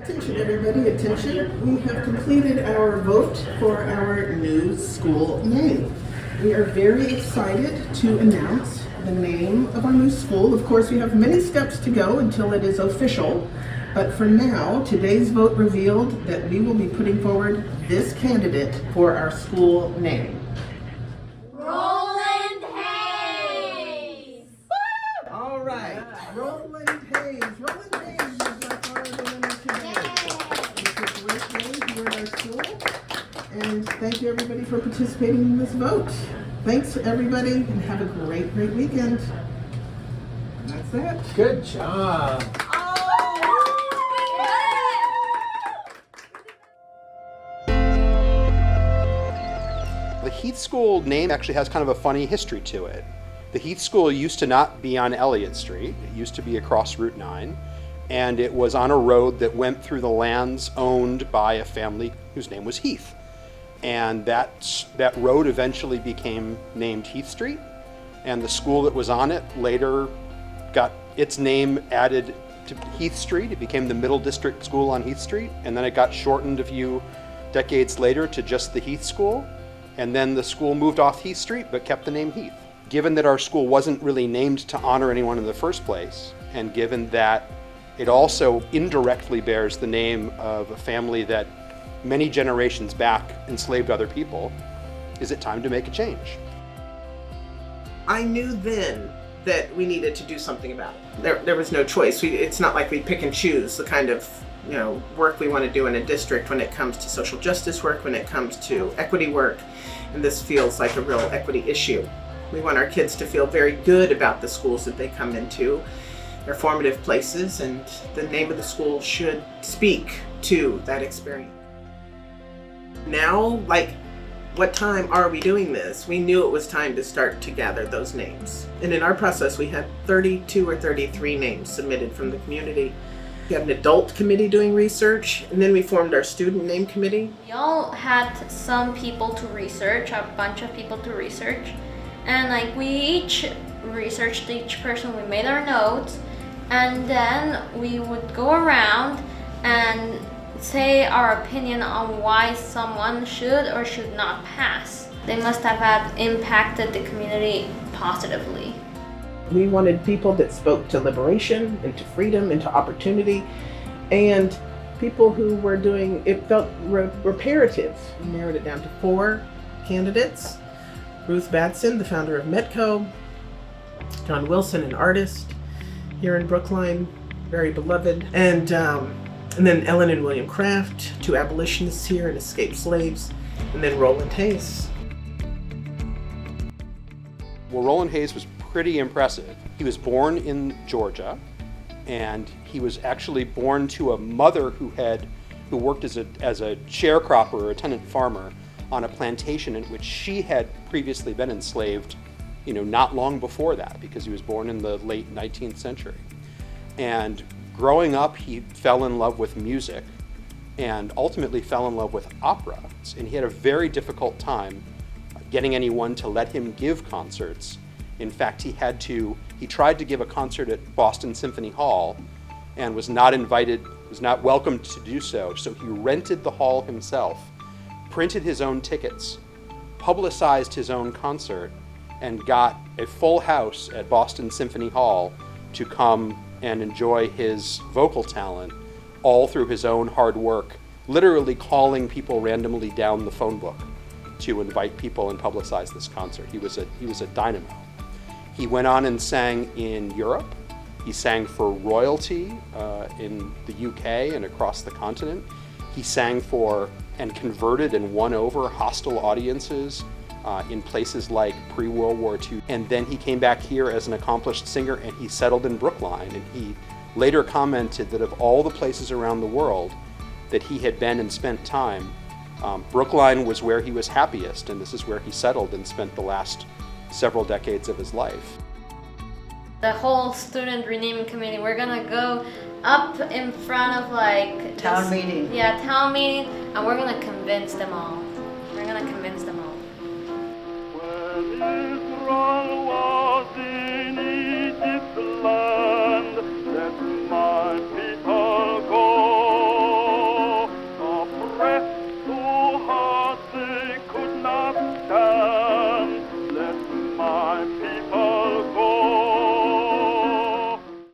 Attention everybody, attention. We have completed our vote for our new school name. We are very excited to announce the name of our new school. Of course, we have many steps to go until it is official, but for now, today's vote revealed that we will be putting forward this candidate for our school name. Roland Hayes! All right, Roland Hayes. Roland Hayes is by far the winner today. It's a great day here at our school. And thank you everybody for participating in this vote. Thanks everybody and have a great weekend. And that's it. Good job. The Heath School name actually has kind of a funny history to it. The Heath School used to not be on Elliott Street. It used to be across Route 9. And it was on a road that went through the lands owned by a family whose name was Heath. And that road eventually became named Heath Street. And the school that was on it later got its name added to Heath Street. It became the Middle District School on Heath Street. And then it got shortened a few decades later to just the Heath School. And then the school moved off Heath Street but kept the name Heath. Given that our school wasn't really named to honor anyone in the first place, and given that it also indirectly bears the name of a family that many generations back enslaved other people, is it time to make a change? I knew then that we needed to do something about it. There was no choice. It's not like we pick and choose the kind of work we want to do in a district when it comes to social justice work, when it comes to equity work, and this feels like a real equity issue. We want our kids to feel very good about the schools that they come into. They're formative places, and the name of the school should speak to that experience. Now, what time are we doing this? We knew it was time to start to gather those names. And in our process, we had 32 or 33 names submitted from the community. We had an adult committee doing research, and then we formed our student name committee. We all had some people to research, a bunch of people to research. And we each researched each person, we made our notes, and then we would go around and say our opinion on why someone should or should not pass. They must have impacted the community positively. We wanted people that spoke to liberation, and to freedom, and to opportunity, and people who were doing, it felt reparative. We narrowed it down to 4 candidates. Ruth Batson, the founder of Metco, John Wilson, an artist here in Brookline, very beloved, and then Ellen and William Craft, 2 abolitionists here and escaped slaves, and then Roland Hayes. Well, Roland Hayes was pretty impressive. He was born in Georgia, and he was actually born to a mother who worked as a sharecropper or a tenant farmer on a plantation in which she had previously been enslaved, not long before that, because he was born in the late 19th century. And growing up, he fell in love with music and ultimately fell in love with opera. And he had a very difficult time getting anyone to let him give concerts. In fact, he tried to give a concert at Boston Symphony Hall and was not welcomed to do so. So he rented the hall himself, printed his own tickets, publicized his own concert, and got a full house at Boston Symphony Hall to come and enjoy his vocal talent, all through his own hard work, literally calling people randomly down the phone book to invite people and publicize this concert. He was a dynamo. He went on and sang in Europe. He sang for royalty in the UK and across the continent. He sang for and converted and won over hostile audiences in places like pre-World War II. And then he came back here as an accomplished singer, and he settled in Brookline. And he later commented that of all the places around the world that he had been and spent time, Brookline was where he was happiest, and this is where he settled and spent the last several decades of his life. The whole student renaming committee, we're gonna go up in front of town meeting. Yeah, town meeting, and we're gonna convince them all. We're gonna convince them all. When Israel was in Egypt's land, let my people go. people